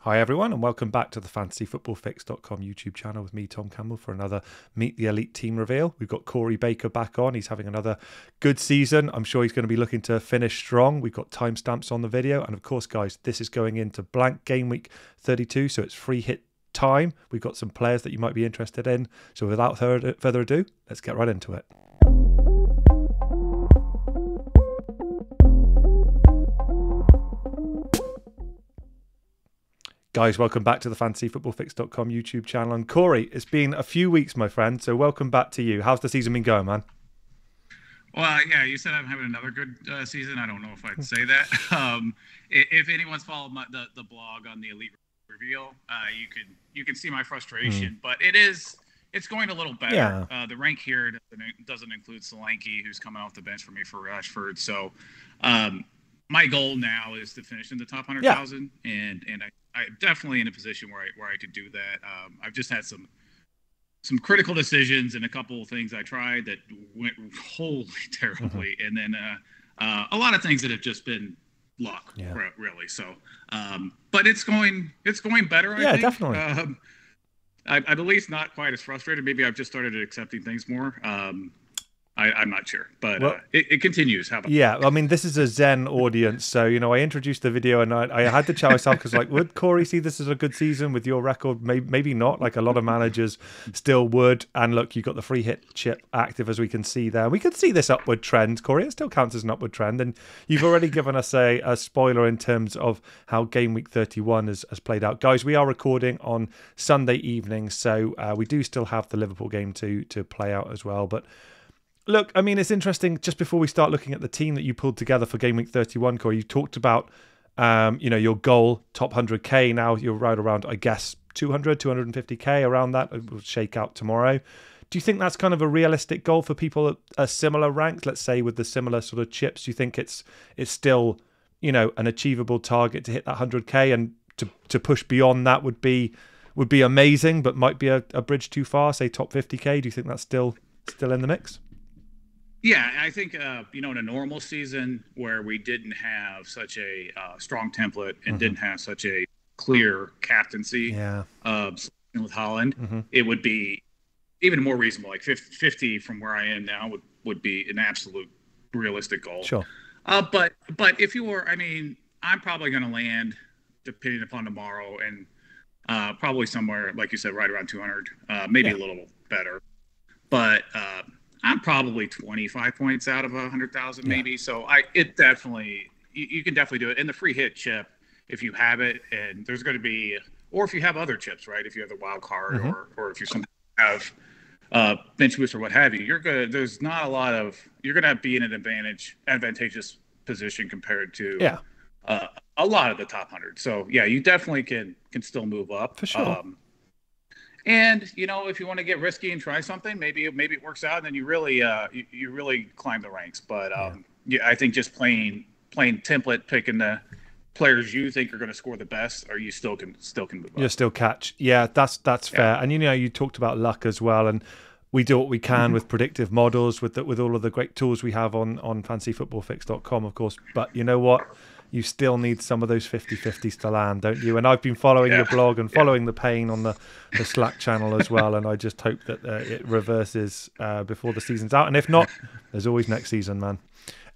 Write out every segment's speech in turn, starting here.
Hi everyone and welcome back to the fantasyfootballfix.com YouTube channel with me, Tom Campbell, for another Meet the Elite Team reveal. We've got Corey Baker back on. He's having another good season. I'm sure he's going to be looking to finish strong. We've got timestamps on the video. And of course, guys, this is going into blank game week 32, so it's free hit time. We've got some players that you might be interested in. So without further ado, let's get right into it. Guys, welcome back to the fantasyfootballfix.com YouTube channel. And Corey, it's been a few weeks, my friend, so welcome back to you. How's the season been going, man? Well, yeah, you said I'm having another good season. I don't know if I'd say that. If anyone's followed the blog on the Elite Reveal, you can see my frustration. But it's going a little better. Yeah. The rank here doesn't include Solanke, who's coming off the bench for me for Rashford. So my goal now is to finish in the top 100,000, and I'm definitely in a position where I could do that. I've just had some critical decisions and a couple of things I tried that went wholly terribly, and then a lot of things that have just been luck, really. So, but it's going better. I think. Definitely. I'm at least not quite as frustrated. Maybe I've just started accepting things more. I'm not sure, but it continues. How about that? I mean, this is a Zen audience, so I introduced the video and I had to tell myself because, would Corey see this as a good season with your record? Maybe not. Like a lot of managers still would. And look, you've got the free hit chip active, as we can see there. We can see this upward trend, Corey. It still counts as an upward trend, and you've already given us a spoiler in terms of how game week 31 has played out, guys. We are recording on Sunday evening, so we do still have the Liverpool game to play out as well, but. Look, I mean, it's interesting. Just before we start looking at the team that you pulled together for Game Week 31, Corey, you talked about, your goal, top 100K. Now you're right around, I guess, 200, 250K, around that. It will shake out tomorrow. Do you think that's kind of a realistic goal for people at a similar rank, let's say, with the similar sort of chips? Do you think it's still, an achievable target to hit that 100K, and to push beyond that would be amazing, but might be a bridge too far, say top 50K? Do you think that's still in the mix? Yeah, I think, in a normal season where we didn't have such a strong template and didn't have such a clear captaincy with Holland, it would be even more reasonable. Like 50 from where I am now would be an absolute realistic goal. Sure. But if you were, I'm probably going to land, depending upon tomorrow, and probably somewhere, like you said, right around 200, maybe a little better. But I'm probably 25 points out of 100,000, maybe. So you can definitely do it. And the free hit chip, if you have it, and there's going to be, or if you have other chips, right? If you have the wild card, or if you somehow have bench boost or what have you, you're going to be in an advantageous position compared to a lot of the top 100. So yeah, you definitely can still move up for sure. And if you want to get risky and try something, maybe it works out, and then you really climb the ranks. But I think just plain template, picking the players you think are going to score the best, or you still can move up. You still catch. Yeah, that's fair. And you talked about luck as well, and we do what we can with predictive models, with all of the great tools we have on fantasyfootballfix.com, of course. But you know what? You still need some of those 50-50s to land, don't you? And I've been following your blog and following the pain on the Slack channel as well, and I just hope that it reverses before the season's out. And if not, there's always next season, man.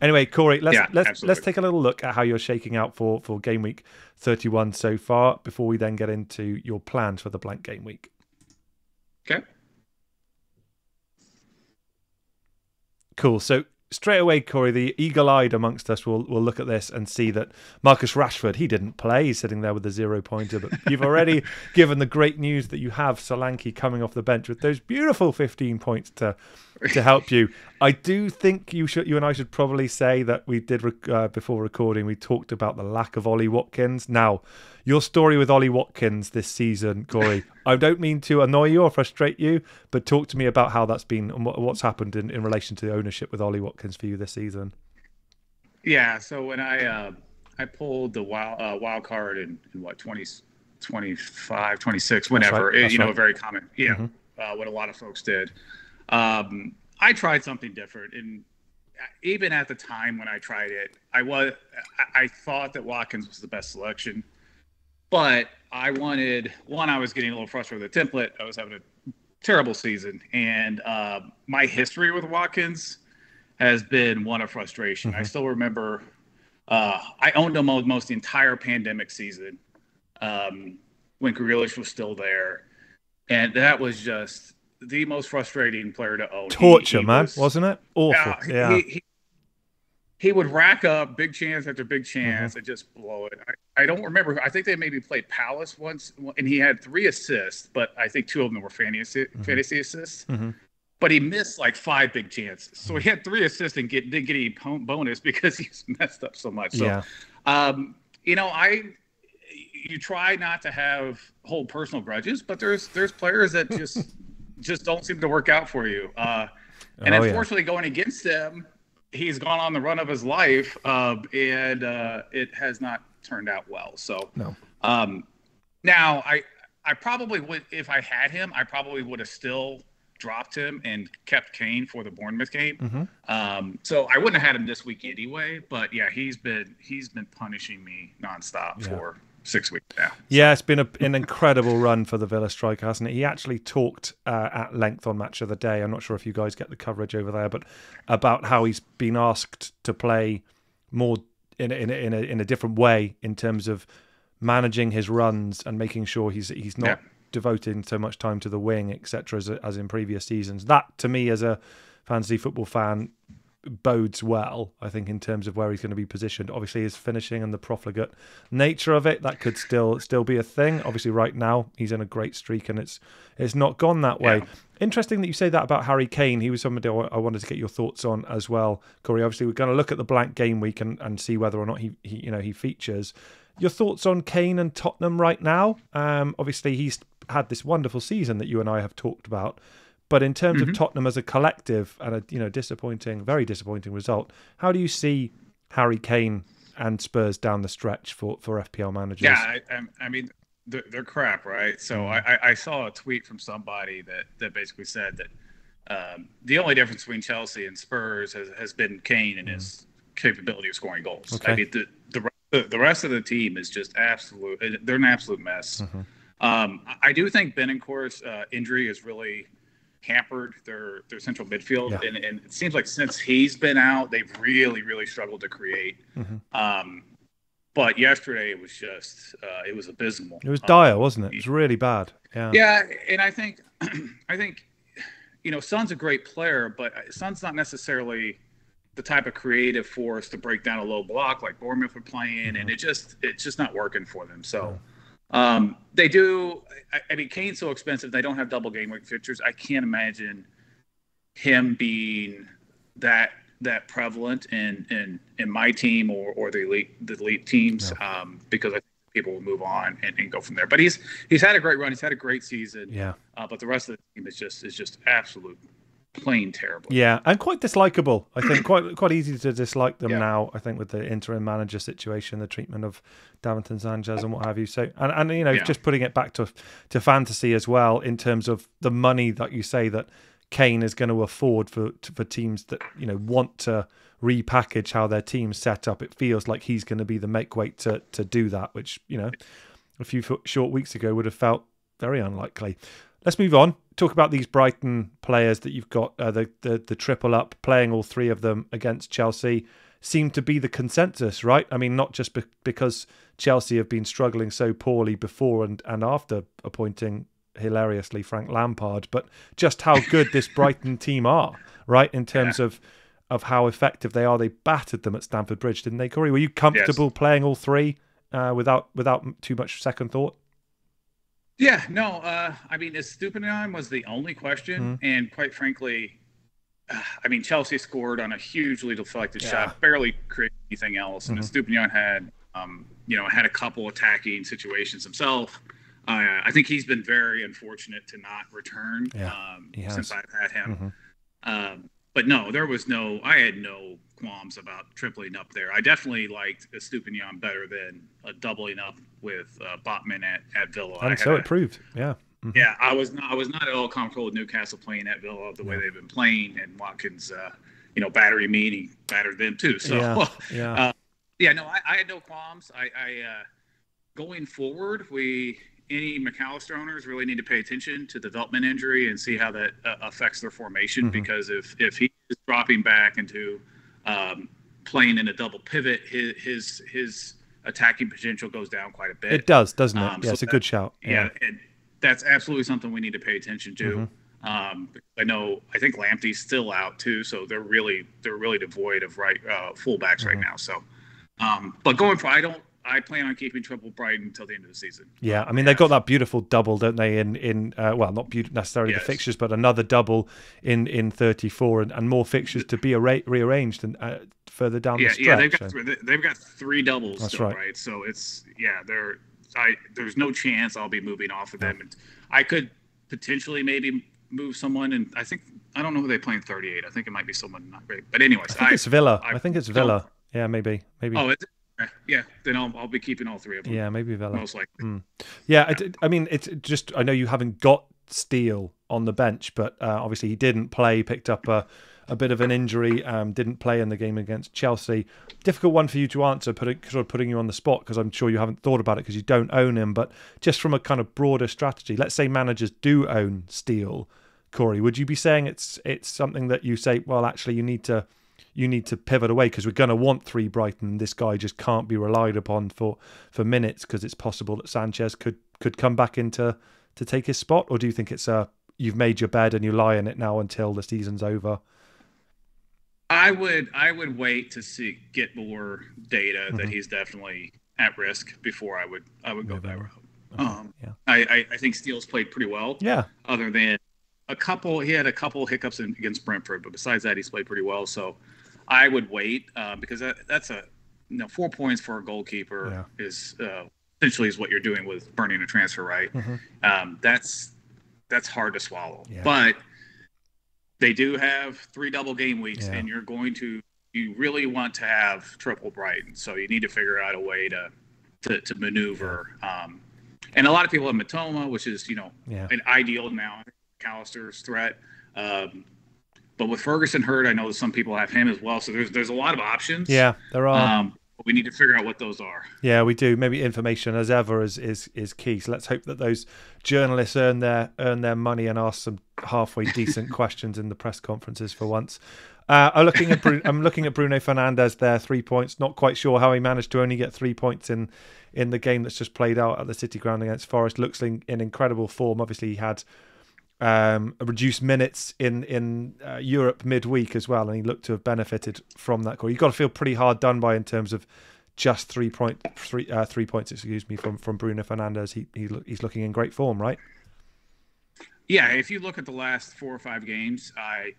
Anyway, Corey, let's take a little look at how you're shaking out for game week 31 so far before we then get into your plans for the blank game week. Okay. Cool. So straight away, Corey, the eagle-eyed amongst us will look at this and see that Marcus Rashford, he didn't play. He's sitting there with the 0-pointer. But you've already given the great news that you have Solanke coming off the bench with those beautiful 15 points to help you. I do think you and I should probably say that we did, before recording, we talked about the lack of Ollie Watkins. Now, your story with Ollie Watkins this season, Corey, I don't mean to annoy you or frustrate you, but talk to me about how that's been and what's happened in relation to the ownership with Ollie Watkins for you this season. Yeah, so when I pulled the wild card in what, 25, 26, whenever, That's right. very common, what a lot of folks did. I tried something different, and even at the time when I tried it, I thought that Watkins was the best selection. But I wanted one. I was getting a little frustrated with the template. I was having a terrible season, and my history with Watkins has been one of frustration. I still remember I owned him almost the entire pandemic season when Grealish was still there, and that was just the most frustrating player to own. Torture, man, wasn't it? Awful. Yeah. He would rack up big chance after big chance and just blow it. I don't remember. I think they maybe played Palace once, and he had 3 assists, but I think 2 of them were fantasy assists. But he missed like 5 big chances. So he had 3 assists and didn't get any bonus because he's messed up so much. So, you know, you try not to hold personal grudges, but there's players that just don't seem to work out for you. And unfortunately, going against them, he's gone on the run of his life, and it has not turned out well. So now I probably would, if I had him, I probably would have still dropped him and kept Kane for the Bournemouth game. So I wouldn't have had him this week anyway. But yeah, he's been punishing me nonstop for 6 weeks now. Yeah, it's been an incredible run for the Villa striker, hasn't it? He actually talked at length on Match of the Day. I'm not sure if you guys get the coverage over there, but about how he's been asked to play more in a different way in terms of managing his runs and making sure he's not devoting so much time to the wing, etc., as in previous seasons. That, to me, as a fantasy football fan, bodes well, I think, in terms of where he's going to be positioned. Obviously, his finishing and the profligate nature of it, that could still be a thing. Obviously, right now, he's in a great streak, and it's not gone that way. Yeah. Interesting that you say that about Harry Kane. He was somebody I wanted to get your thoughts on as well, Corey. Obviously, we're going to look at the blank game week and see whether or not he features. Your thoughts on Kane and Tottenham right now? Obviously, he's had this wonderful season that you and I have talked about. But in terms of Tottenham as a collective and a very disappointing result, how do you see Harry Kane and Spurs down the stretch for FPL managers? Yeah, I mean, they're crap, right? So I saw a tweet from somebody that basically said that the only difference between Chelsea and Spurs has been Kane and his capability of scoring goals. Okay. I mean, the rest of the team is just they're an absolute mess. I do think Benencourt's injury is really hampered their central midfield, and it seems like since he's been out, they've really struggled to create. But yesterday it was just it was abysmal. It was dire, wasn't it? It was really bad. Yeah, and I think Son's a great player, but Son's not necessarily the type of creative force to break down a low block like Bournemouth were playing, and it's just not working for them. So. They do. I mean, Kane's so expensive. They don't have double game week fixtures. I can't imagine him being that prevalent in my team or the elite teams, because I think people will move on and go from there. But he's had a great run. He's had a great season. Yeah. But the rest of the team is just absolute plain terrible. Yeah, and quite dislikable. I think quite easy to dislike them now. I think with the interim manager situation, the treatment of Davinson Sanchez and what have you. So and just putting it back to fantasy as well in terms of the money that you say that Kane is going to afford for teams that want to repackage how their team's set up. It feels like he's going to be the make weight to do that, which a few short weeks ago would have felt very unlikely. Let's move on. Talk about these Brighton players that you've got, the triple up, playing all 3 of them against Chelsea. Seem to be the consensus, right? I mean, not just because Chelsea have been struggling so poorly before and after appointing, hilariously, Frank Lampard, but just how good this Brighton team are, right? In terms of how effective they are. They battered them at Stamford Bridge, didn't they, Corey? Were you comfortable playing all 3 without too much second thought? Yeah, no, I mean, Estupiñán was the only question, and quite frankly, I mean, Chelsea scored on a hugely deflected shot, barely created anything else, and Estupiñán had, had a couple attacking situations himself. I think he's been very unfortunate to not return since I've had him. But no, I had no qualms about tripling up there. I definitely liked Estupiñán better than doubling up with Botman at Villa. And so it proved, yeah. Yeah, I was not at all comfortable with Newcastle playing at Villa the way they've been playing, and Watkins, battery me, he battered them too. So, I had no qualms. going forward, any McAllister owners really need to pay attention to development injury and see how that affects their formation. Because if he is dropping back into playing in a double pivot, his attacking potential goes down quite a bit. It does, doesn't it? Yeah, so it's a good shout. Yeah, and that's absolutely something we need to pay attention to. I think Lamptey's still out too, so they're really devoid of fullbacks right now. So, but going for I plan on keeping triple Brighton until the end of the season. Yeah, I mean they've got that beautiful double, don't they? In well, not necessarily the fixtures, but another double in 34, and more fixtures to be rearranged and further down the stretch. Yeah, they've got 3 doubles. That's still, right. So it's there's no chance I'll be moving off of them. And I could potentially maybe move someone, and I don't know who they play in 38. I think it might be someone not great. But anyways, I think it's Villa. I think it's Villa. Yeah, maybe. Oh, is it? Yeah, then I'll be keeping all 3 of them. Yeah, maybe Villa. Most likely. Yeah, I mean, it's just, I know you haven't got Steele on the bench, but obviously he didn't play, picked up a bit of an injury, didn't play in the game against Chelsea. Difficult one for you to answer, putting you on the spot, because I'm sure you haven't thought about it because you don't own him, but just from a kind of broader strategy, let's say managers do own Steele, Corey, would you be saying it's something that you say, well, actually you need to pivot away because we're going to want 3 Brighton, and this guy just can't be relied upon for minutes because it's possible that Sanchez could come back in to take his spot? Or do you think it's you've made your bed and you lie in it now until the season's over? I would wait to get more data that he's definitely at risk before I would go that route. I think Steele's played pretty well. Yeah. Other than he had a couple hiccups against Brentford, but besides that, he's played pretty well. So I would wait because that's 4 points for a goalkeeper is essentially is what you're doing with burning a transfer right. That's hard to swallow. Yeah. But they do have 3 double game weeks, and you really want to have triple Brighton. So you need to figure out a way to maneuver. And a lot of people have Matoma, which is an ideal now. McAllister's threat. But with Ferguson hurt, I know that some people have him as well. So there's a lot of options. Yeah, there are. But we need to figure out what those are. Yeah, we do. Maybe information, as ever, is key. So let's hope that those journalists earn their money and ask some halfway decent questions in the press conferences for once. I'm looking at Bruno Fernandes there, 3 points. Not quite sure how he managed to only get 3 points in the game that's just played out at the City Ground against Forest. Looks in incredible form. Obviously, he had reduced minutes in Europe midweek as well, and he looked to have benefited from that goal. You've got to feel pretty hard done by in terms of just 3 points, from Bruno Fernandes. He's looking in great form, right? Yeah, if you look at the last 4 or 5 games, I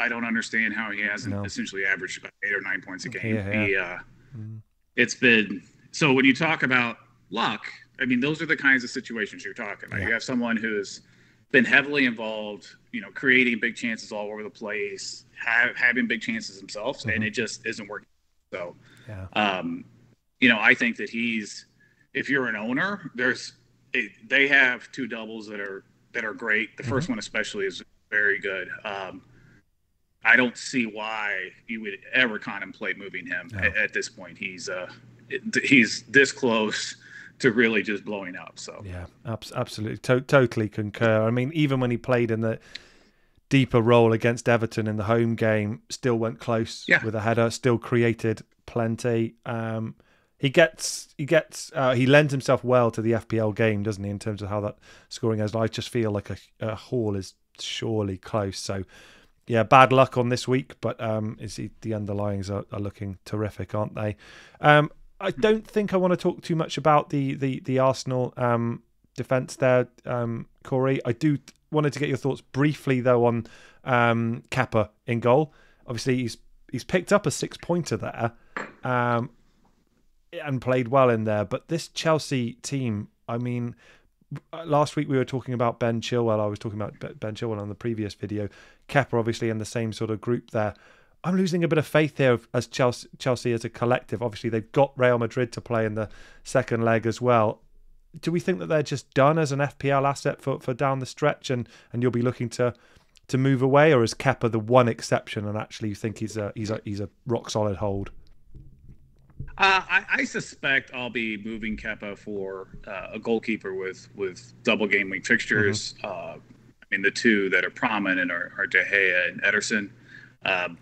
don't understand how he hasn't essentially averaged about 8 or 9 points a game. It's been so when you talk about luck. I mean, those are the kinds of situations you're talking about. You have someone who's been heavily involved, creating big chances all over the place, having big chances himself, and it just isn't working. So, I think that if you're an owner, they have 2 doubles that are great. The first one especially is very good. I don't see why you would ever contemplate moving him at this point. He's this close to really just blowing up. So yeah, absolutely, totally concur. I mean, even when he played in the deeper role against Everton in the home game, still went close with a header, still created plenty. He lends himself well to the FPL game, doesn't he, in terms of how that scoring is. I just feel like a haul is surely close. So yeah, bad luck on this week, but the underlyings are looking terrific, aren't they? I don't think I want to talk too much about the Arsenal defence there, Corey. I wanted to get your thoughts briefly though on Kepa in goal. Obviously, he's picked up a 6-pointer there and played well in there. But this Chelsea team, I mean, last week we were talking about Ben Chilwell. I was talking about Ben Chilwell on the previous video. Kepa obviously in the same sort of group there. I'm losing a bit of faith here as Chelsea as a collective. Obviously, they've got Real Madrid to play in the second leg as well. Do we think that they're just done as an FPL asset for down the stretch, and you'll be looking to move away, or is Kepa the one exception, and actually you think he's a rock solid hold? I suspect I'll be moving Kepa for a goalkeeper with double game week fixtures. I mean, the two that are prominent are De Gea and Ederson.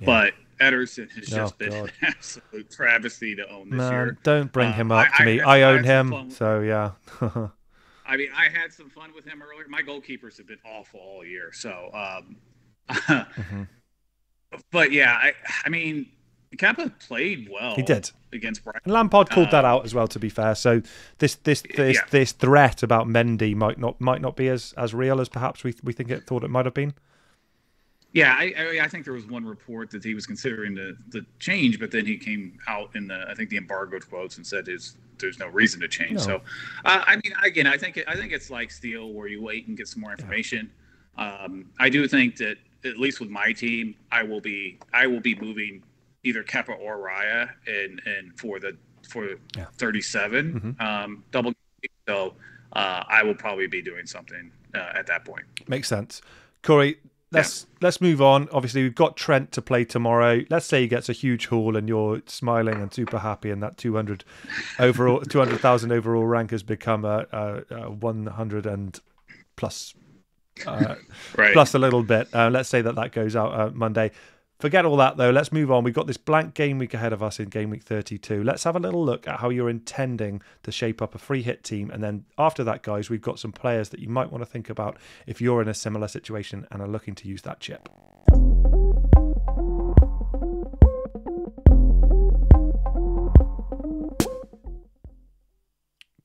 But Ederson has just been an absolute travesty to own this year. Don't bring him up to me. I own him, so yeah. I mean, I had some fun with him earlier. My goalkeepers have been awful all year, so. But yeah, I mean, Kepa played well. He did against Brighton. And Lampard called that out as well. To be fair, so this threat about Mendy might not be as real as perhaps we thought it might have been. Yeah, I think there was one report that he was considering the change, but then he came out in the embargoed quotes and said there's no reason to change. No. So, I mean, again, I think it's like Steele, where you wait and get some more information. Yeah. I do think that at least with my team, I will be moving either Kepa or Raya and for 37 double. So I will probably be doing something at that point. Makes sense, Corey. Let's move on. Obviously, we've got Trent to play tomorrow. Let's say he gets a huge haul and you're smiling and super happy, and that 200,000 overall rank has become a 100 and plus, plus a little bit. Let's say that goes out Monday. Forget all that, though. Let's move on. We've got this blank game week ahead of us in game week 32. Let's have a little look at how you're intending to shape up a free hit team. And then after that, guys, we've got some players that you might want to think about if you're in a similar situation and are looking to use that chip.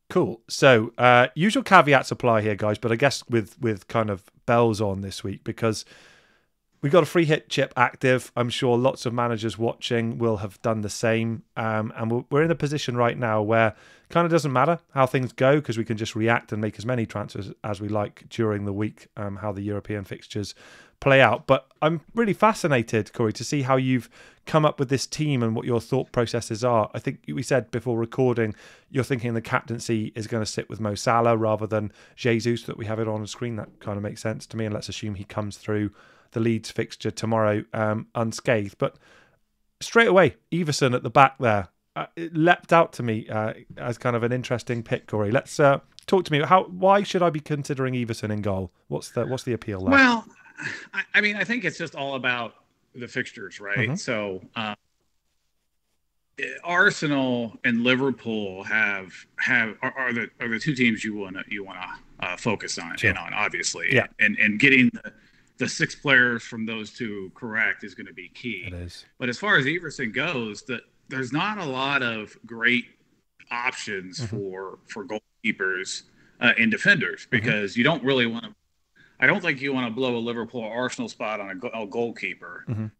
Cool. So usual caveats apply here, guys, but I guess with kind of bells on this week, because we've got a free hit chip active. I'm sure lots of managers watching will have done the same. And we're in a position right now where it kind of doesn't matter how things go, because we can just react and make as many transfers as we like during the week, how the European fixtures play out. But I'm really fascinated, Corey, to see how you've come up with this team and what your thought processes are. I think we said before recording, you're thinking the captaincy is going to sit with Mo Salah rather than Jesus, that we have it on the screen. That kind of makes sense to me. And let's assume he comes through the Leeds fixture tomorrow unscathed. But straight away, Everson at the back there, it leapt out to me as kind of an interesting pick, Corey. Let's talk to me. Why should I be considering Everson in goal? What's the appeal there? Well, I mean, I think it's just all about the fixtures, right? So Arsenal and Liverpool are the two teams you want to focus on, obviously. Yeah. And getting the 6 players from those two correct is going to be key. It is. But as far as Everson goes, there's not a lot of great options for goalkeepers and defenders, because you don't really want to. I don't think you want to blow a Liverpool or Arsenal spot on a goalkeeper.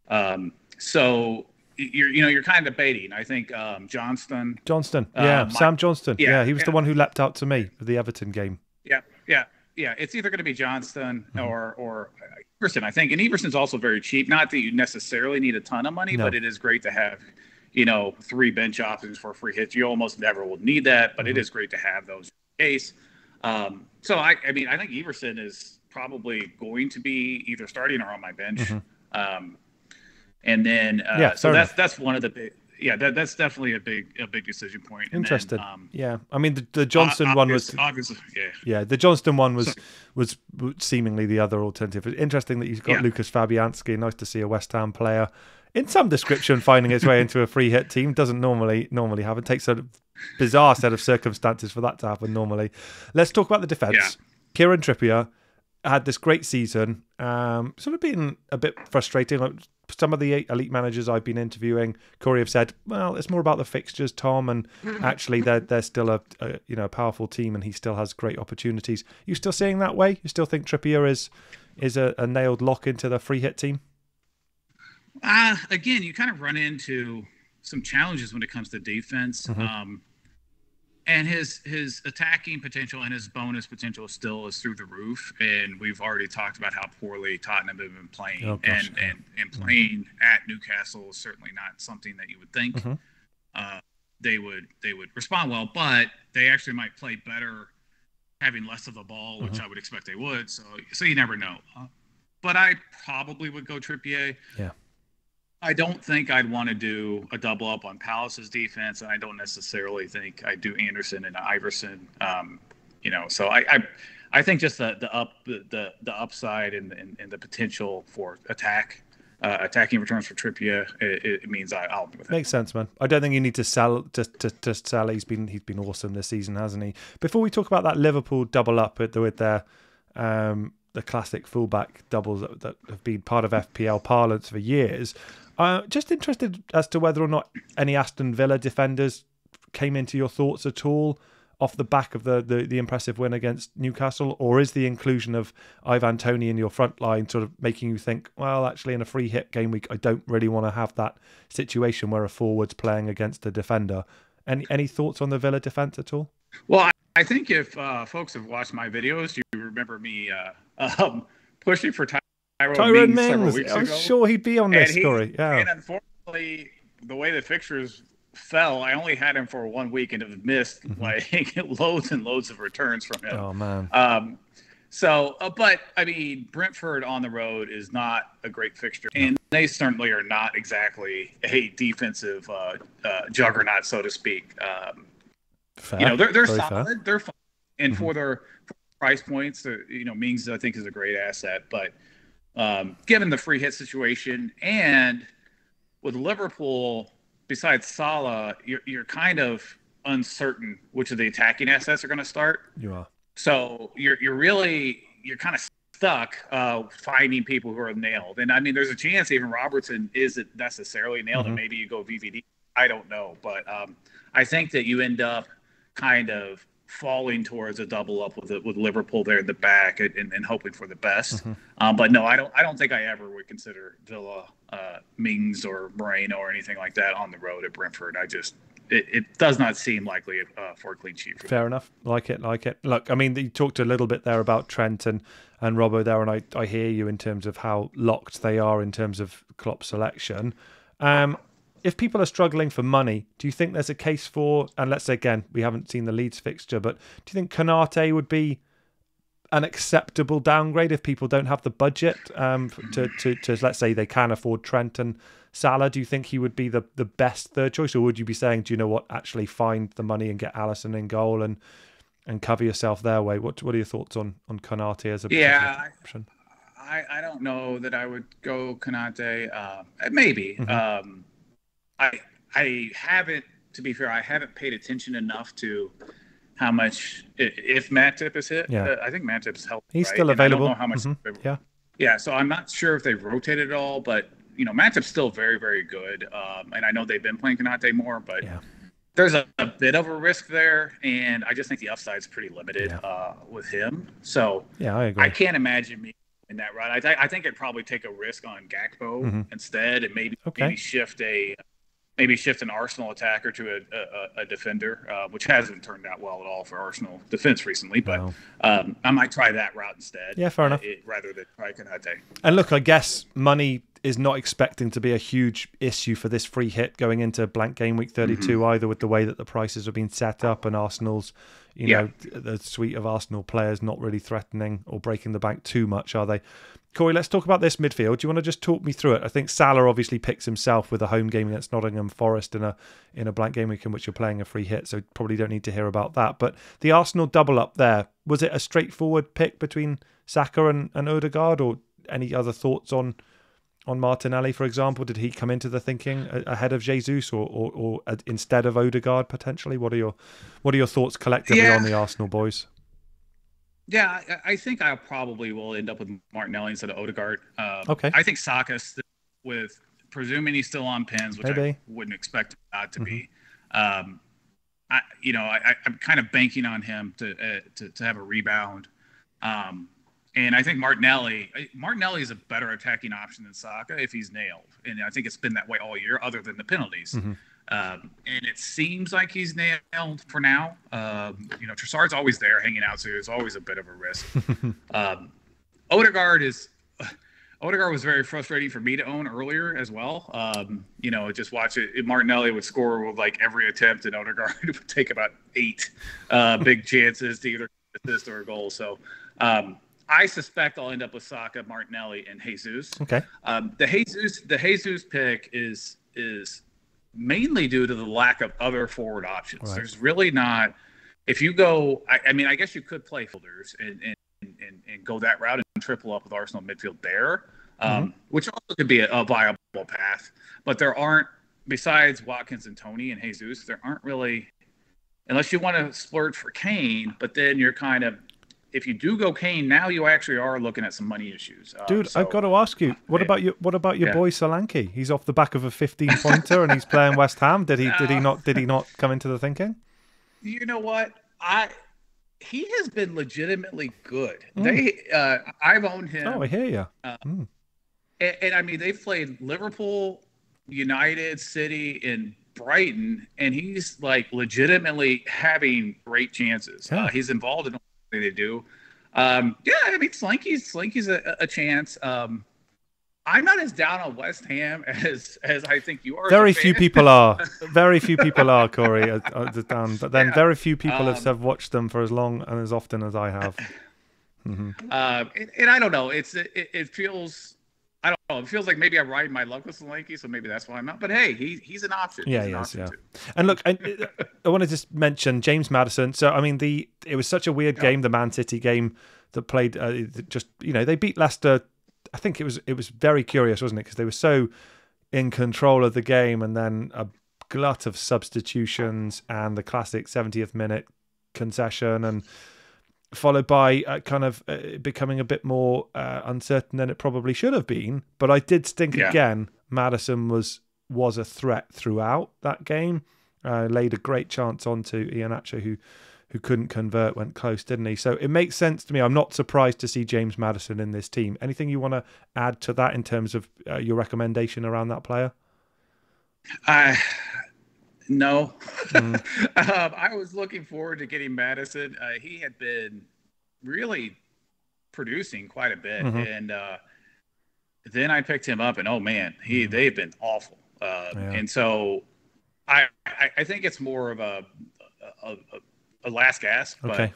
So you're kind of debating. I think Johnston. Sam Johnston. Yeah, he was the one who leapt out to me for the Everton game. Yeah, it's either going to be Johnston or Everson, I think. And Everson's also very cheap. Not that you necessarily need a ton of money, but it is great to have, 3 bench options for free hits. You almost never will need that, but it is great to have those in case. So I mean, I think Everson is probably going to be either starting or on my bench. And then so that's one of the big. Yeah, that's definitely a big decision point. Interesting. I mean the Johnston one was obviously. The Johnston one was seemingly the other alternative. Interesting that you've got Lucas Fabianski. Nice to see a West Ham player in some description finding its way into a free hit team. Doesn't normally happen. It takes a bizarre set of circumstances for that to happen normally. Let's talk about the defence. Kieran Trippier had this great season. Sort of been a bit frustrating. Some of the elite managers I've been interviewing, Corey, have said, well, it's more about the fixtures, Tom, and actually they're still a powerful team, and he still has great opportunities. You still seeing that way? You still think Trippier is a nailed lock into the free hit team? Again, you kind of run into some challenges when it comes to defense. And his attacking potential and his bonus potential still is through the roof. And we've already talked about how poorly Tottenham have been playing. And playing at Newcastle is certainly not something that you would think they would respond well. But they actually might play better having less of the ball, which I would expect they would. So you never know. But I probably would go Trippier. Yeah. I don't think I'd want to do a double up on Palace's defense, and I don't necessarily think I'd do Anderson and Iverson. So I think just the upside and the potential for attacking returns for Trippier, it means I'll be with it. Makes sense, man. I don't think you need to sell to sell. He's been awesome this season, hasn't he? Before we talk about that Liverpool double up with their the classic fullback doubles that have been part of FPL parlance for years. Just interested as to whether or not any Aston Villa defenders came into your thoughts at all off the back of the impressive win against Newcastle, or is the inclusion of Ivan Toney in your front line sort of making you think, well, actually in a free hit game week, I don't really want to have that situation where a forward's playing against a defender. Any thoughts on the Villa defence at all? Well, I think if folks have watched my videos, you remember me pushing for Tyrone Mings several weeks ago. I'm sure he'd be on this story. Yeah. And unfortunately, the way the fixtures fell, I only had him for 1 week and have missed like loads and loads of returns from him. Oh, man. But I mean, Brentford on the road is not a great fixture, and they certainly are not exactly a defensive juggernaut, so to speak. Fair. They're solid. Fair. They're fine. And for their price points, Mings I think is a great asset. But given the free hit situation, and with Liverpool, besides Salah, you're kind of uncertain which of the attacking assets are going to start. You are. So you're kind of stuck finding people who are nailed. And I mean, there's a chance even Robertson isn't necessarily nailed, and maybe you go VVD. I don't know, but I think that you end up kind of falling towards a double up with Liverpool there in the back and hoping for the best. But no, I don't think I ever would consider Villa, Mings or Moreno or anything like that on the road at Brentford. It does not seem likely for a clean sheet. Fair enough. Like it. Look, I mean, you talked a little bit there about Trent and Robbo there, and I hear you in terms of how locked they are in terms of Klopp's selection. If people are struggling for money, do you think there's a case for, and let's say again, we haven't seen the Leeds fixture, but do you think Konate would be an acceptable downgrade if people don't have the budget to let's say they can afford Trent and Salah? Do you think he would be the best third choice, or would you be saying, do you know what, actually find the money and get Alisson in goal and cover yourself their way? What are your thoughts on Konate as a option? I don't know that I would go Konate. Maybe. I haven't, to be fair, I haven't paid attention enough to how much, if Matip is hit. I think Matip's healthy. He's still available. I don't know how much. Yeah. So I'm not sure if they've rotated at all, but Matip's still very, very good. And I know they've been playing Konate more, but there's a bit of a risk there, and I just think the upside's pretty limited with him. So I agree. I can't imagine me in that run. I think I'd probably take a risk on Gakpo instead, and maybe shift an Arsenal attacker to a defender, which hasn't turned out well at all for Arsenal defense recently. But I might try that route instead. Yeah, fair enough. Rather than try Konate. And look, I guess money is not expecting to be a huge issue for this free hit going into blank game week 32 either, with the way that the prices have been set up and Arsenal's, know, the suite of Arsenal players not really threatening or breaking the bank too much, are they? Corey, let's talk about this midfield. Do you want to just talk me through it? I think Salah obviously picks himself with a home game against Nottingham Forest in a blank game week in which you're playing a free hit, so probably don't need to hear about that. But the Arsenal double up there, was it a straightforward pick between Saka and Odegaard, or any other thoughts on Martinelli, for example? Did he come into the thinking ahead of Jesus or instead of Odegaard potentially? What are your thoughts collectively on the Arsenal boys? Yeah, I think I probably will end up with Martinelli instead of Odegaard. Okay. I think Saka, with presuming he's still on pins, which I wouldn't expect him not to be. I'm kind of banking on him to have a rebound. And I think Martinelli is a better attacking option than Saka if he's nailed. And I think it's been that way all year, other than the penalties. And it seems like he's nailed for now. Trossard's always there hanging out, so there's always a bit of a risk. Odegaard was very frustrating for me to own earlier as well. Just watch it. Martinelli would score with like every attempt, and Odegaard would take about 8 big chances to either assist or a goal. So I suspect I'll end up with Saka, Martinelli, and Jesus. Okay. The Jesus pick is mainly due to the lack of other forward options. Right. There's really not. If you go, I mean, I guess you could play fielders and go that route and triple up with Arsenal midfield there, which also could be a viable path. But there aren't, besides Watkins and Tony and Jesus, there aren't really, unless you want to splurge for Kane. But then you're kind of, if you do go Kane, now you actually are looking at some money issues. Dude, I've got to ask you, what about your boy Solanke? He's off the back of a 15-pointer and he's playing West Ham. Did he not come into the thinking? You know what? He has been legitimately good. I've owned him. Oh, I hear you. And I mean, they've played Liverpool, United, City, and Brighton, and he's like legitimately having great chances. Yeah. He's involved in what they do. I mean, Slinky's a chance. I'm not as down on West Ham as I think you are. Very few people are. Very few people are, Corey, down. But then very few people have watched them for as long and as often as I have. And I don't know. It feels. I don't know. It feels like maybe I'm riding my luck with Solanke, so maybe that's why I'm not. But hey, he's an option. Yeah, he is. Yeah. And look, I want to just mention James Maddison. So I mean, it was such a weird game, the Man City game that played. They beat Leicester. I think it was very curious, wasn't it? Because they were so in control of the game, and then a glut of substitutions and the classic 70th minute concession, and followed by becoming a bit more uncertain than it probably should have been. But I did think again, Maddison was a threat throughout that game. Laid a great chance onto Iheanacho, who couldn't convert, went close, didn't he? So it makes sense to me. I'm not surprised to see James Maddison in this team. Anything you want to add to that in terms of your recommendation around that player? No. I was looking forward to getting Maddison. He had been really producing quite a bit. And then I picked him up, and oh man, they've been awful. And so I think it's more of a last gasp, but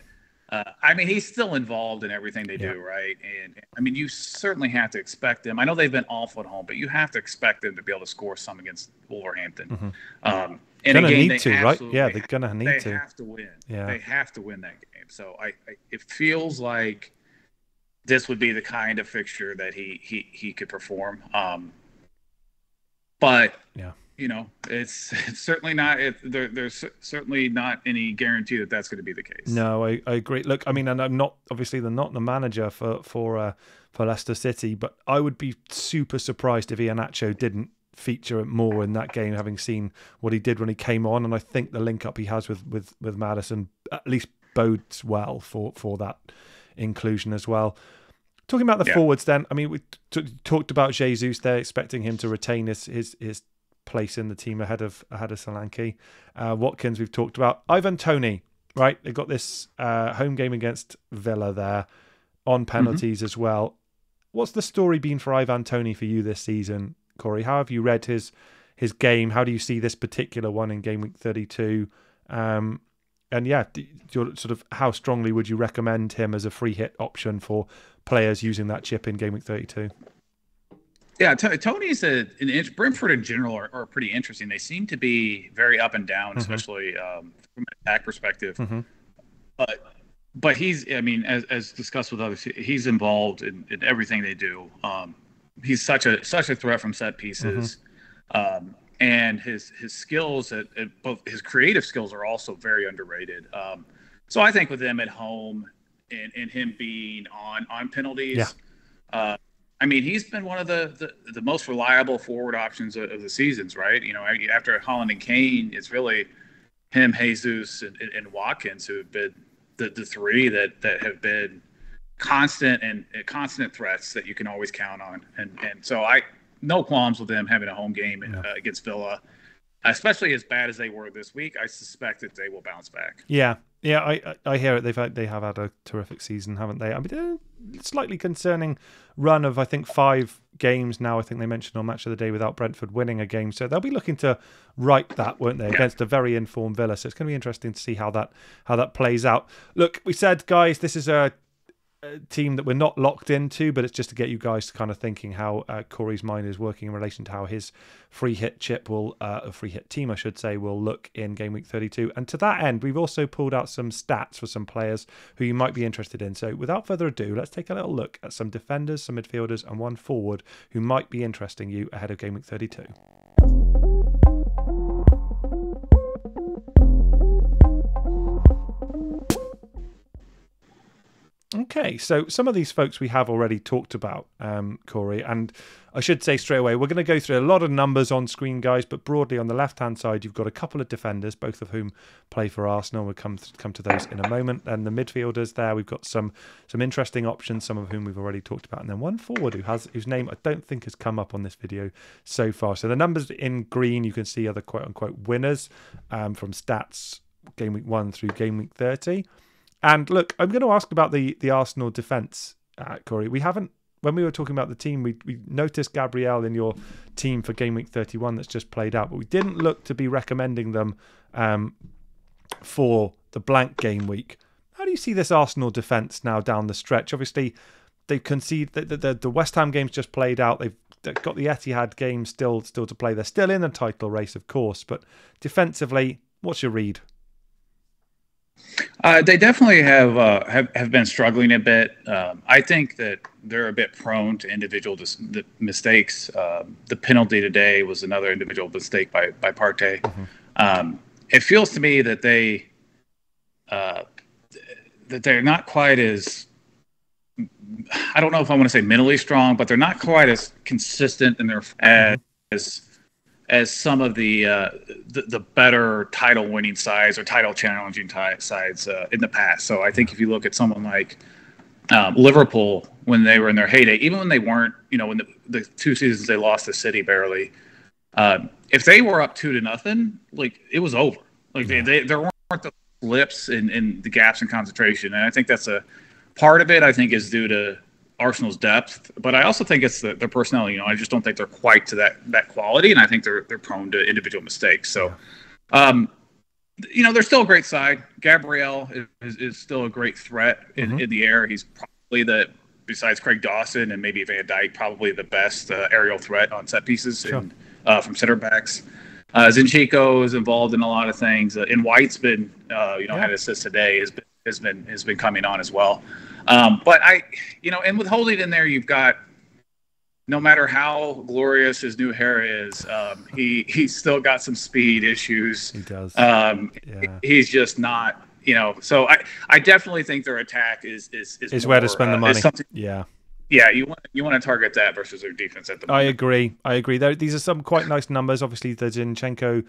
I mean, he's still involved in everything they do, right? And I mean, you certainly have to expect them. I know they've been awful at home, but you have to expect them to be able to score some against Wolverhampton. And gonna again, need to, right? Yeah, they're gonna need to. They have to win. Yeah, they have to win that game. So it feels like this would be the kind of fixture that he could perform. But yeah. It's certainly not. There's certainly not any guarantee that that's going to be the case. No, I agree. Look, I mean, and I'm not obviously not the manager for Leicester City, but I would be super surprised if Iheanacho didn't feature more in that game, having seen what he did when he came on. And I think the link up he has with Maddison at least bodes well for that inclusion as well. Talking about the forwards, then, I mean, we talked about Jesus there, expecting him to retain his place in the team ahead of Solanke. Watkins we've talked about. Ivan Toney, right? They've got this home game against Villa there on penalties as well. What's the story been for Ivan Toney for you this season, Corey? How have you read his game? How do you see this particular one in Gameweek 32? And yeah, sort of how strongly would you recommend him as a free hit option for players using that chip in Gameweek 32? Yeah, Tony's Brentford in general are pretty interesting. They seem to be very up and down, especially from an attack perspective. But he's, I mean, as discussed with others, he's involved in everything they do. He's such a threat from set pieces, and his skills at both his creative skills are also very underrated. So I think with him at home and him being on penalties. I mean, he's been one of the most reliable forward options of the seasons, right? After Holland and Kane, it's really him, Jesus, and Watkins who have been the three that have been constant threats that you can always count on. And so no qualms with them having a home game against Villa, especially as bad as they were this week. I suspect that they will bounce back. Yeah, I hear it. They have had a terrific season, haven't they? I mean, slightly concerning run of, I think, 5 games now. I think they mentioned on Match of the Day without Brentford winning a game, so they'll be looking to right that, won't they, against a very informed Villa. So it's going to be interesting to see how that plays out. Look, we said, guys, this is a team that we're not locked into, but it's just to get you guys to kind of thinking how Corey's mind is working in relation to how his free hit chip will, a free hit team, I should say, will look in game week 32. And to that end, we've also pulled out some stats for some players who you might be interested in. So without further ado, let's take a little look at some defenders, some midfielders, and one forward who might be interesting you ahead of game week 32. Okay, so some of these folks we have already talked about, Corey, and I should say straight away, we're going to go through a lot of numbers on screen, guys, but broadly on the left-hand side, you've got a couple of defenders, both of whom play for Arsenal. We'll come to those in a moment. And the midfielders there, we've got some interesting options, some of whom we've already talked about. And then one forward whose name I don't think has come up on this video so far. So the numbers in green, you can see are the quote-unquote winners from stats game week 1 through game week 30. And look, I'm going to ask about the Arsenal defence, Corey. We haven't, when we were talking about the team, we noticed Gabriel in your team for game week 31 that's just played out, but we didn't look to be recommending them for the blank game week. How do you see this Arsenal defence now down the stretch? Obviously, they've conceded the West Ham game's just played out. They've got the Etihad game still to play. They're still in the title race, of course, but defensively, what's your read? They definitely have been struggling a bit. I think that they're a bit prone to individual mistakes. The penalty today was another individual mistake by Partey. Mm-hmm. It feels to me that they're not quite as, I don't know if I want to say mentally strong, but they're not quite as consistent in their as some of the better title-winning sides or title-challenging sides in the past. So I think if you look at someone like Liverpool when they were in their heyday, even when they weren't, when the 2 seasons they lost to City barely, if they were up 2-0, like it was over. Like there weren't the slips and the gaps in concentration, and I think that's a part of it. I think is due to Arsenal's depth, but I also think it's their personnel. I just don't think they're quite to that quality, and I think they're prone to individual mistakes. So, they're still a great side. Gabriel is still a great threat in the air. He's probably besides Craig Dawson and maybe Van Dijk, probably the best aerial threat on set pieces from center backs. Zinchenko is involved in a lot of things, and White's been had assist today has been coming on as well. But and with Holding in there, you've got, no matter how glorious his new hair is, he's still got some speed issues. He does. He's just not, so I definitely think their attack is where to spend the money. Yeah, you want to target that versus their defense at the moment. I agree. These are some quite nice numbers. Obviously, the Zinchenko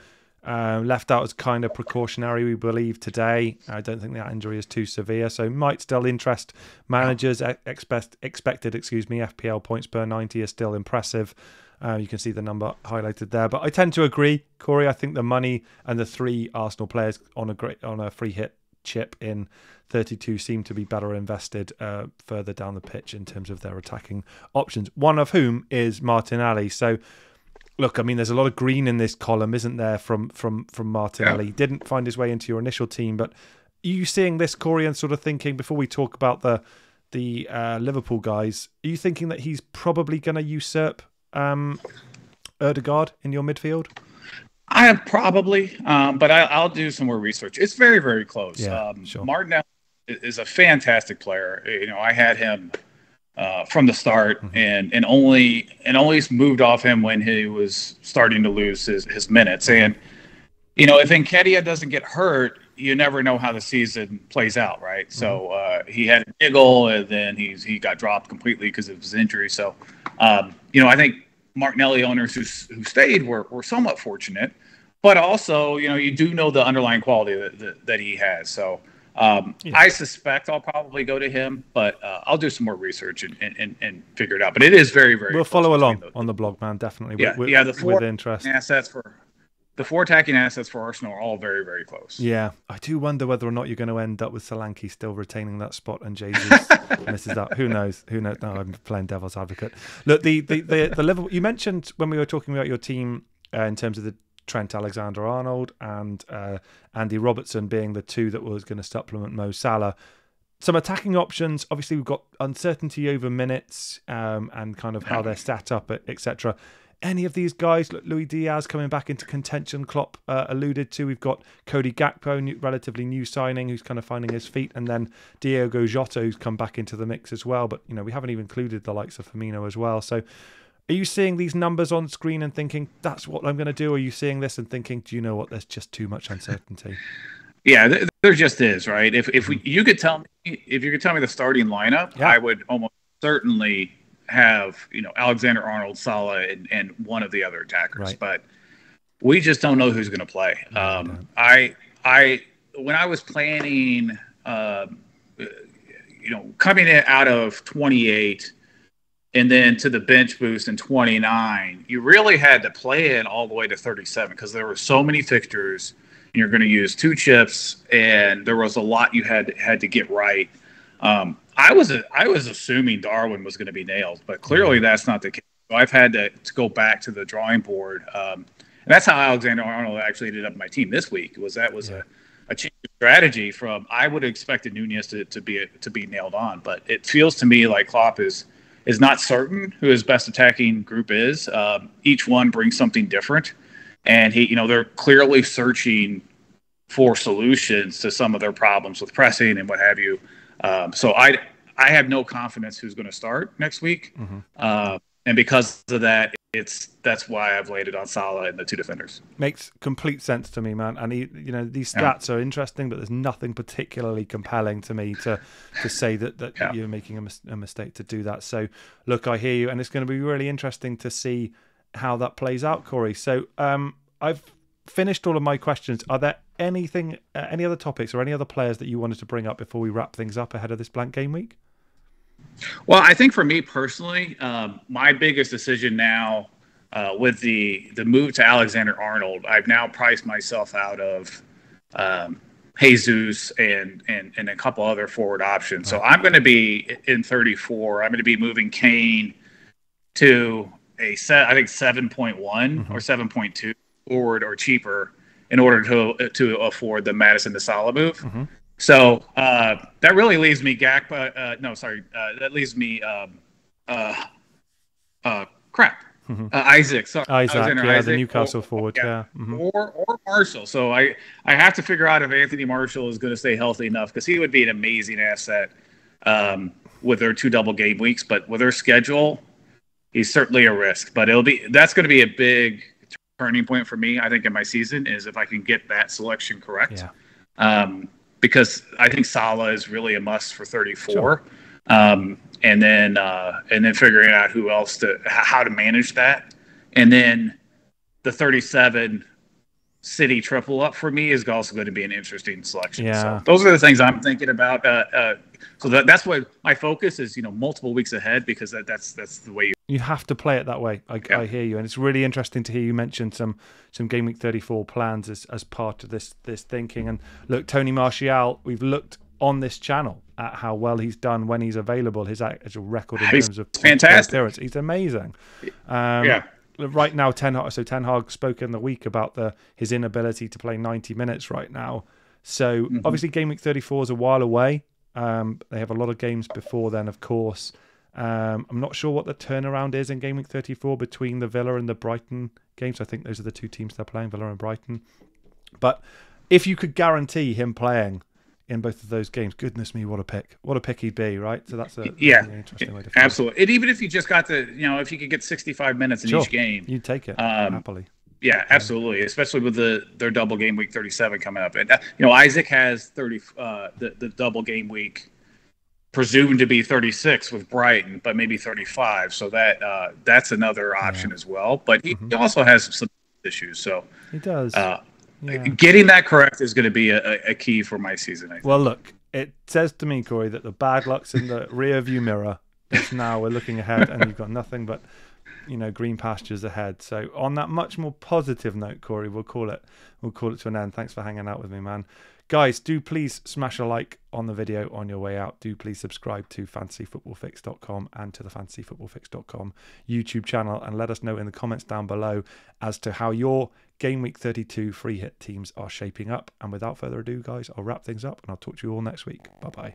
left out as kind of precautionary, we believe, today. I don't think that injury is too severe, so might still interest managers. Expected FPL points per 90 is still impressive. You can see the number highlighted there, but I tend to agree, Corey. I think the money and the 3 Arsenal players on a free hit chip in 32 seem to be better invested further down the pitch in terms of their attacking options, one of whom is Martinelli. So look, I mean, there's a lot of green in this column, isn't there, from Martinelli? Yeah. Didn't find his way into your initial team, but are you seeing this, Corey, and sort of thinking, before we talk about the Liverpool guys, are you thinking that he's probably going to usurp Ødegaard in your midfield? I have probably, but I'll do some more research. It's very, very close. Yeah, sure. Martinelli is a fantastic player. I had him from the start, and only moved off him when he was starting to lose his minutes. And if Nketiah doesn't get hurt, you never know how the season plays out, right? Mm-hmm. So he had a niggle, and then he got dropped completely because of his injury. So I think Martinelli owners who stayed were somewhat fortunate, but also you do know the underlying quality that he has. So. I suspect I'll probably go to him, but I'll do some more research and figure it out. But it is very, very. We'll follow along on the blog, man. Definitely. The 4 with interest. The 4 attacking assets for Arsenal are all very, very close. Yeah, I do wonder whether or not you're going to end up with Solanke still retaining that spot and Jesus misses that. Who knows? No, I'm playing devil's advocate. Look, the Liverpool. You mentioned when we were talking about your team in terms of the Trent Alexander-Arnold and Andy Robertson being the 2 that was going to supplement Mo Salah. some attacking options. Obviously, we've got uncertainty over minutes and kind of how they're sat up, etc. Any of these guys, look, Luis Diaz coming back into contention, Klopp alluded to. We've got Cody Gakpo, relatively new signing, who's kind of finding his feet, and then Diogo Jota, who's come back into the mix as well. But, we haven't even included the likes of Firmino as well. So are you seeing these numbers on screen and thinking, that's what I'm going to do? Or are you seeing this and thinking, do you know what, there's just too much uncertainty? Yeah, there just is, right? If you could tell me the starting lineup, I would almost certainly have Alexander Arnold, Salah, and one of the other attackers, right. But we just don't know who's going to play. I when I was planning, coming in out of 28 and then to the bench boost in 29, you really had to play in all the way to 37 because there were so many fixtures. And you're going to use 2 chips, and there was a lot you had to get right. I was assuming Darwin was going to be nailed, but clearly that's not the case. So I've had to go back to the drawing board, and that's how Alexander Arnold actually ended up in my team this week. That was a change of strategy from I would have expected Nunez to be nailed on, but it feels to me like Klopp is not certain who his best attacking group is. Each one brings something different. And they're clearly searching for solutions to some of their problems with pressing and what have you. So I have no confidence who's going to start next week. And because of that, that's why I've laid it on Salah and the 2 defenders. Makes complete sense to me, man. And these stats are interesting, but there's nothing particularly compelling to me to say that you're making a mistake to do that. So look, I hear you, and it's going to be really interesting to see how that plays out, Corey. So I've finished all of my questions. Are there any other topics or any other players that you wanted to bring up before we wrap things up ahead of this blank game week? Well, I think for me personally, my biggest decision now with the move to Alexander Arnold, I've now priced myself out of Jesus and a couple other forward options. So I'm going to be in 34. I'm going to be moving Kane to I think 7.1 or 7.2 forward or cheaper in order to afford the Madison to Salah move. So that really leaves me that leaves me Isaac. Sorry, Isaac, the Newcastle forward, or Marshall. So I have to figure out if Anthony Marshall is going to stay healthy enough because he would be an amazing asset with their 2 double game weeks, but with their schedule. He's certainly a risk, but that's going to be a big turning point for me, I think, in my season, is if I can get that selection correct. Because I think Salah is really a must for 34. Sure. And then figuring out how to manage that. And then the 37 City triple up for me is also going to be an interesting selection. Yeah. So those are the things I'm thinking about. So that's what my focus is, multiple weeks ahead, because that's the way you have to play it that way. I hear you, and it's really interesting to hear you mention some Game Week 34 plans as part of this thinking. And look, Tony Martial, we've looked on this channel at how well he's done when he's available. His actual record in terms of fantastic appearance, he's amazing. Right now, Ten Hag spoke in the week about his inability to play 90 minutes right now. So obviously Game Week 34 is a while away. They have a lot of games before then, of course. I'm not sure what the turnaround is in Game Week 34 between the Villa and the Brighton games. I think those are the 2 teams they're playing, Villa and Brighton. But if you could guarantee him playing in both of those games, goodness me, what a pick. What a pick he'd be, right? So that's an interesting way to feel. Absolutely. And even if you just got if you could get 65 minutes in each game. You'd take it happily. Yeah, absolutely. Especially with their double game week 37 coming up. And Isaac has 30 the double game week presumed to be 36 with Brighton, but maybe 35. So that's another option as well. But he also has some issues. So he does. Getting that correct is going to be a key for my season, I think. Well, look, it says to me, Corey, that the bad luck's in the rear view mirror. It's now we're looking ahead, and you've got nothing but green pastures ahead. So on that much more positive note, Corey, we'll call it to an end. Thanks for hanging out with me, man. Guys, do please smash a like on the video on your way out. Do please subscribe to fantasyfootballfix.com and to the fantasyfootballfix.com YouTube channel, and let us know in the comments down below as to how your Game Week 32 free hit teams are shaping up. And without further ado, guys, I'll wrap things up and I'll talk to you all next week. Bye-bye.